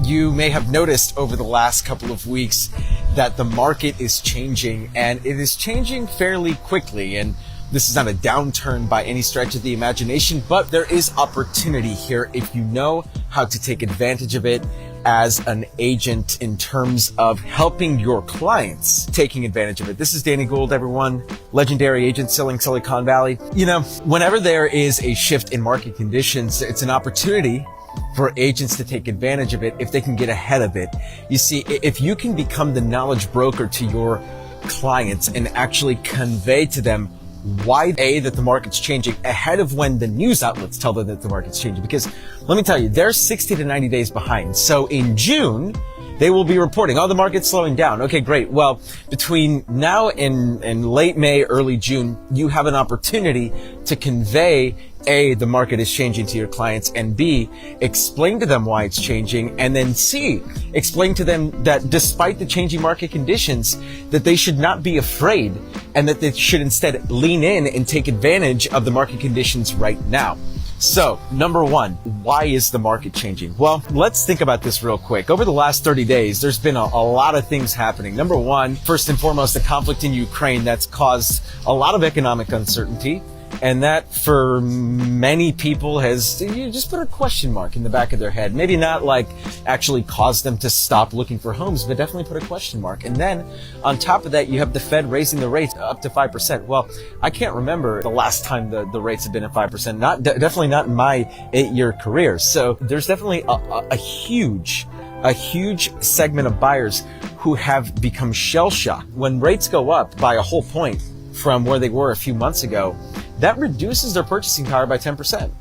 You may have noticed over the last couple of weeks that the market is changing, and it is changing fairly quickly. And this is not a downturn by any stretch of the imagination, but there is opportunity here if you know how to take advantage of it as an agent in terms of helping your clients taking advantage of it. This is Danny Gould, everyone, legendary agent selling Silicon Valley. You know, whenever there is a shift in market conditions, it's an opportunity for agents to take advantage of it if they can get ahead of it. You see, if you can become the knowledge broker to your clients and actually convey to them why that the market's changing ahead of when the news outlets tell them that the market's changing. Because let me tell you, they're 60 to 90 days behind. So in June, they will be reporting, oh, the market's slowing down. Okay, great. Well, between now and late May, early June, you have an opportunity to convey A, the market is changing to your clients, and B, explain to them why it's changing, and then C, explain to them that despite the changing market conditions, that they should not be afraid and that they should instead lean in and take advantage of the market conditions right now. So, number one, why is the market changing? Well, let's think about this real quick. Over the last 30 days, there's been a lot of things happening. Number one, first and foremost, the conflict in Ukraine that's caused a lot of economic uncertainty. And that for many people has just put a question mark in the back of their head. Maybe not like actually caused them to stop looking for homes, but definitely put a question mark. And then on top of that, you have the Fed raising the rates up to 5%. Well, I can't remember the last time the rates have been at 5%. Definitely not in my 8-year career. So there's definitely a huge segment of buyers who have become shell-shocked. When rates go up by a whole point from where they were a few months ago, that reduces their purchasing power by 10%.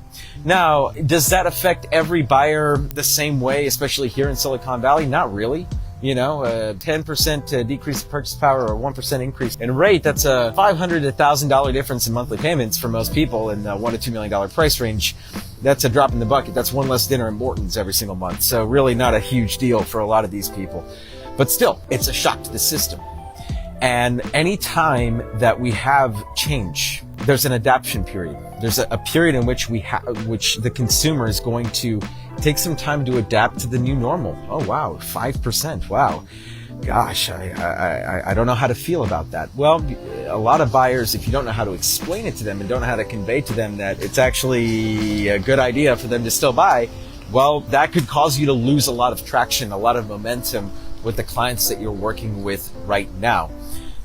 Now, does that affect every buyer the same way, especially here in Silicon Valley? Not really. You know, a 10% decrease in purchase power or 1% increase in rate, that's a $500 to $1,000 difference in monthly payments for most people in the $1 to $2 million price range. That's a drop in the bucket. That's one less dinner at Morton's every single month. So really not a huge deal for a lot of these people. But still, it's a shock to the system. And any time that we have change, there's an adaptation period. There's a period in which which the consumer is going to take some time to adapt to the new normal. Oh, wow, 5%. Wow. Gosh, I don't know how to feel about that. Well, a lot of buyers, if you don't know how to explain it to them and don't know how to convey to them that it's actually a good idea for them to still buy, well, that could cause you to lose a lot of traction, a lot of momentum with the clients that you're working with right now.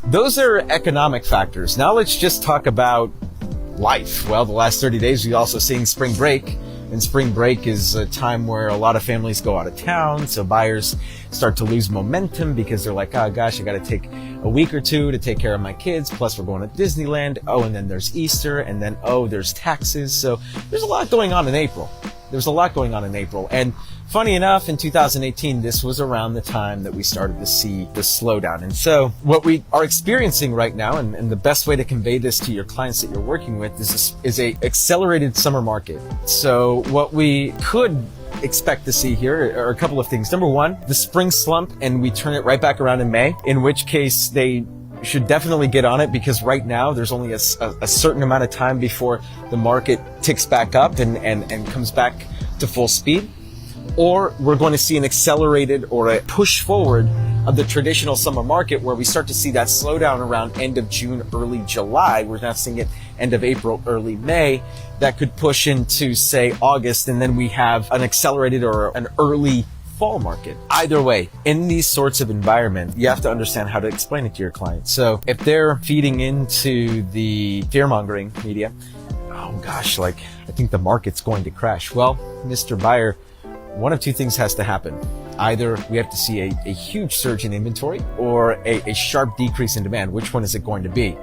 Those are economic factors. Now let's just talk about life. Well, the last 30 days, we're also seeing spring break. And spring break is a time where a lot of families go out of town. So buyers start to lose momentum because they're like, oh gosh, I got to take a week or two to take care of my kids. Plus we're going to Disneyland. Oh, and then there's Easter. And then, oh, there's taxes. So there's a lot going on in April. And funny enough, in 2018, this was around the time that we started to see the slowdown. And so what we are experiencing right now, and the best way to convey this to your clients that you're working with is a accelerated summer market. So what we could expect to see here are a couple of things. Number one, the spring slump, and we turn it right back around in May, in which case they should definitely get on it, because right now there's only a certain amount of time before the market ticks back up and comes back to full speed. Or we're going to see an accelerated or a push forward of the traditional summer market, where we start to see that slowdown around end of June, early July. We're now seeing it end of April, early May. That could push into, say, August, and then we have an accelerated or an early fall market. Either way, in these sorts of environment, you have to understand how to explain it to your clients. So if they're feeding into the fear-mongering media, oh gosh, like, I think the market's going to crash. Well, Mr. Buyer, one of two things has to happen. Either we have to see a huge surge in inventory or a sharp decrease in demand. Which one is it going to be?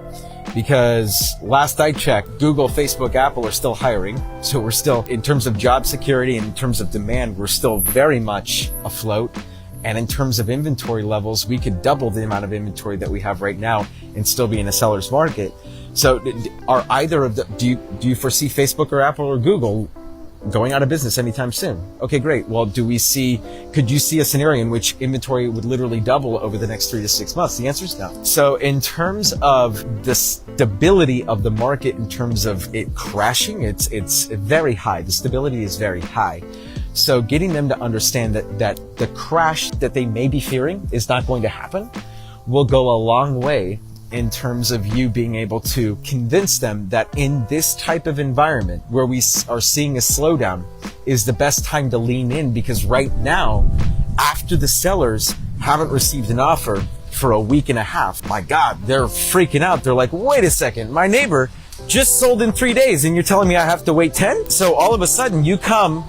Because last I checked, Google, Facebook, Apple are still hiring. So we're still, in terms of job security and in terms of demand, we're still very much afloat. And in terms of inventory levels, we could double the amount of inventory that we have right now and still be in a seller's market. So are either of the, do you foresee Facebook or Apple or Google going out of business anytime soon? Okay, great. Well, could you see a scenario in which inventory would literally double over the next 3 to 6 months? The answer is no. So in terms of the stability of the market, in terms of it crashing, it's very high. The stability is very high. So getting them to understand that the crash that they may be fearing is not going to happen will go a long way in terms of you being able to convince them that in this type of environment where we are seeing a slowdown is the best time to lean in, because right now, after the sellers haven't received an offer for a week and a half, my God, they're freaking out. They're like, wait a second, my neighbor just sold in 3 days and you're telling me I have to wait 10? So all of a sudden you come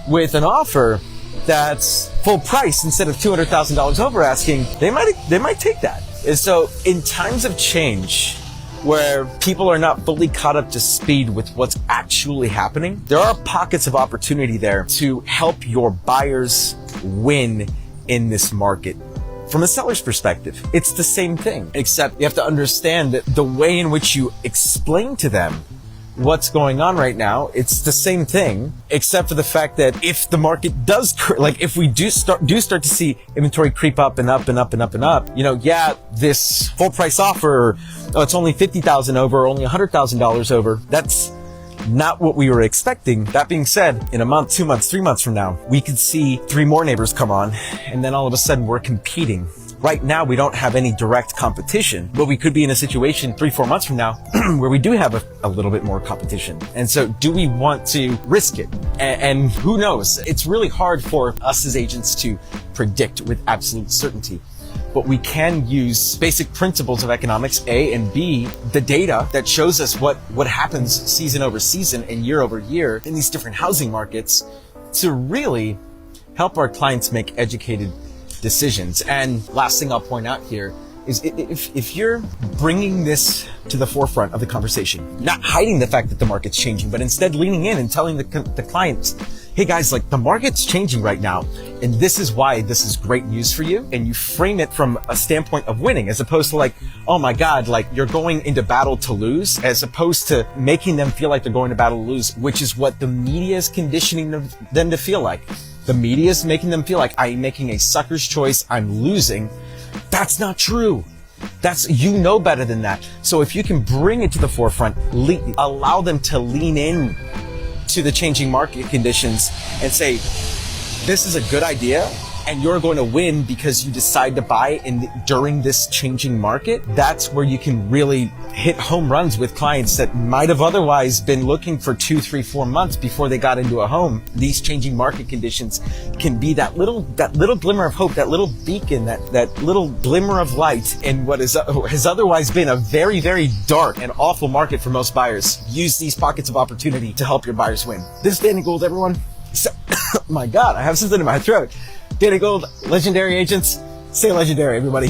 with an offer that's full price instead of $200,000 over asking, they might take that. And so in times of change where people are not fully caught up to speed with what's actually happening, there are pockets of opportunity there to help your buyers win in this market. From a seller's perspective, it's the same thing, except you have to understand that the way in which you explain to them what's going on right now, it's the same thing, except for the fact that if the market does, if we do start to see inventory creep up and up and up and up and up, this full price offer, it's only $50,000 over, or only $100,000 over, that's not what we were expecting. That being said, in a month, 2 months, 3 months from now, we could see 3 more neighbors come on, and then all of a sudden we're competing. Right now, we don't have any direct competition, but we could be in a situation 3-4 months from now where we do have a little bit more competition. And so do we want to risk it? And who knows? It's really hard for us as agents to predict with absolute certainty. But we can use basic principles of economics, A, and B, the data that shows us what happens season over season and year over year in these different housing markets to really help our clients make educated decisions. And last thing I'll point out here is if you're bringing this to the forefront of the conversation, not hiding the fact that the market's changing, but instead leaning in and telling the clients, hey guys, the market's changing right now, and this is why this is great news for you. And you frame it from a standpoint of winning, as opposed to oh my God, you're going into battle to lose, as opposed to making them feel like they're going to battle to lose, which is what the media is conditioning them to feel like. The media is making them feel like I'm making a sucker's choice, I'm losing. That's not true. You know better than that. So if you can bring it to the forefront, allow them to lean in to the changing market conditions and say, this is a good idea and you're going to win because you decide to buy during this changing market, that's where you can really hit home runs with clients that might have otherwise been looking for 2, 3, 4 months before they got into a home. These changing market conditions can be that little glimmer of hope, that little beacon, that little glimmer of light in what has otherwise been a very, very dark and awful market for most buyers. Use these pockets of opportunity to help your buyers win. This is Danny Gould, everyone. My God, I have something in my throat. Danny Gould, Legendary Agents. Stay legendary, everybody.